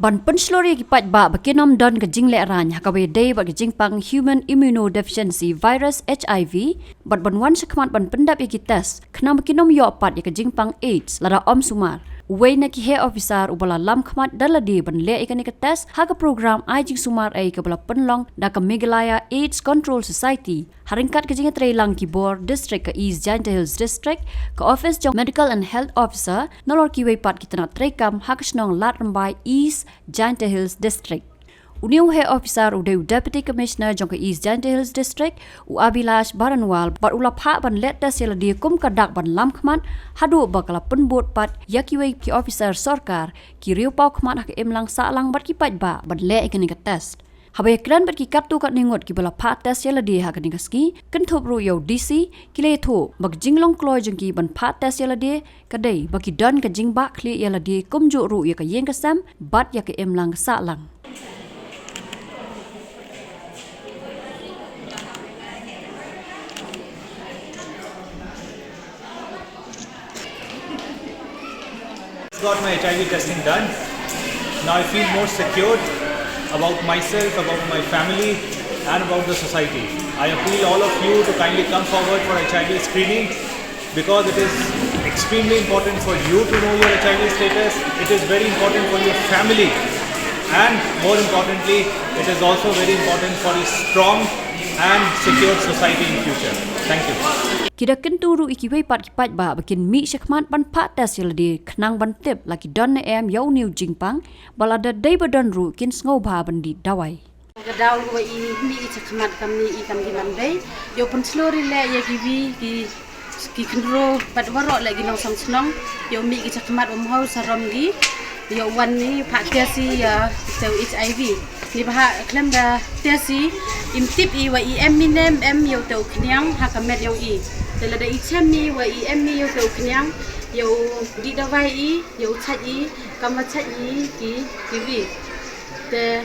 Ban pynshlur ki paidbah bakinom don ke jing le ran hakawe day ba ke jing pang human immunodeficiency virus HIV bat ban wan sekmat ban pendap ki test kena bakinom yo pat ke jing pang AIDS lara om sumar Wei na ki he officer ubala lam khmat daladi ban le ikan ke test ha ke program ai jing sumar ai ke bala penlong da ke Meghalaya AIDS Control Society haringkat ke jing trailang ki bor district ke East Giant Hills district ke office jong medical and health officer nolor ki wei pat kitna trekam ha ke snong lat rambai East Giant Hills district Uniu he officer udeu deputy commissioner jong ke East Giant Hills district u Abilash Baranwal bat ula pha ban let tes yela dia kum kadak ban lam khmat hadu bakala penbot pat yakiwe ki officer sorkar ki riu pau khmat hak emlang sa lang bat ki paidbah ban le ikani ka test Habe kran bat ki katu kat ningot ki bala pha test yela dia hak ni kaski kan thop ru yo DC ki le tho bak jinglong kloi jong ki ban pha test yela dia kadai baki don ka jingba khli yela dia kum ju ru ya ka yeng ka sam bat ya ka emlang sa lang Got my HIV testing done. Now I feel more secure about myself, about my family and about the society. I appeal all of you to kindly come forward for HIV screening because it is extremely important for you to know your HIV status. It is very important for your family and more importantly, it is also very important for a strong and secure society in future. Thank you. Kira kenturu ikiwei pat kipat ba bakin mi syakmat ban pat tes yeladi kenang ban tip laki don em yau niu jingpang balada dai badon ru kin sngo ba bandi dawai Gadau wa i mi syakmat kami i kami mandai yo pynshlur le ya givi ki kendro pat warok lagi nong sang snong yo mi ki syakmat hau saram gi yo wan ni pak tiasi ya teu HIV ni bah klam da tiasi im tip i wa i em minem em yo teu knyang hakamet yo i Tela da ichem mi wa i em mi yo teu knyang yo di dawai i yo chat i kama chat i ki vi te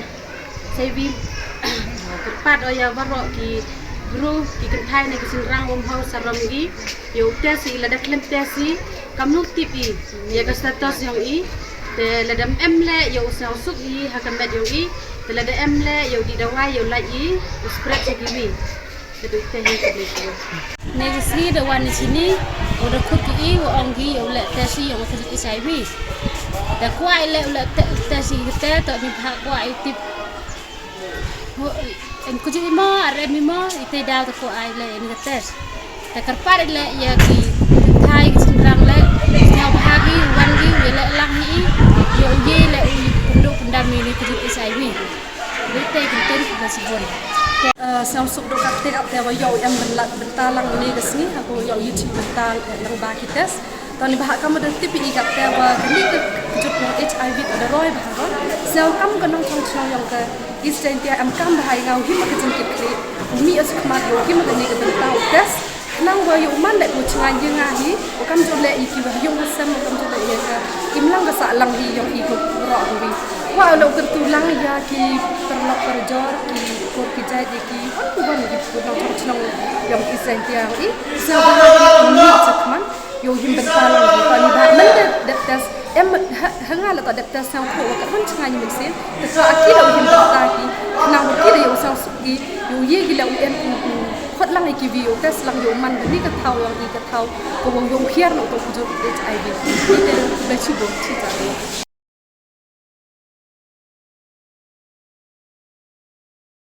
sevi kerpat oya warok ki guru ki kenthai ne kisinrang hau saram gi yo tiasi la da klem tiasi kamnu tip i ya ka status yo i te la dam em le yo usau suk i hakamet yo i te la da em le yo di dawai yo lai i spread ki vi Negeri the one di sini udah kuki ongi ulat tesi yang untuk HIV. Dah kuai ulat tesi kita tak ni hak kuai tip. Kuci mo, arem mo, itu dah tak kuai le ini tes. Tak kerpat le ya ki Thai sendrang le nyau bahagi wangi le lang ni yo ye le penduk pendami ni kuci HIV. Kita kita masih boleh. Sang suk do kapte kapte wa yo yang bentalang ni kesni aku yo YouTube bental lang ba kites tani bahak kamu de tipi i kapte wa kini ke jut no HIV ada roi bahak sel kam kanong chong chong yang ke istentia am kam bahai ngau him ke jin kipli mi as kmat yo him ke ni ke bental tes nang wa yo man le ku chngan je ngahi o kam jut le i ki wa yo sam kam jut le ye ka kim lang ka sa lang hi yo i ko ro wi wa lo ke tulang ya ki perlok perjor ki ko ki jadi ki on ki puno chong yang isentia i so ni chakman yo him bental ki pa ni ba men de tes em hanga la de tes sang ko ka man changa ni min te so akila him bental ki na ho ki yo sang su ki yo ye ki la em khot lang ki vi yo tes lang yo man ni ka thau yang i ka thau ko bong yo khiar no to ju HIV ni te be chi bo chi ta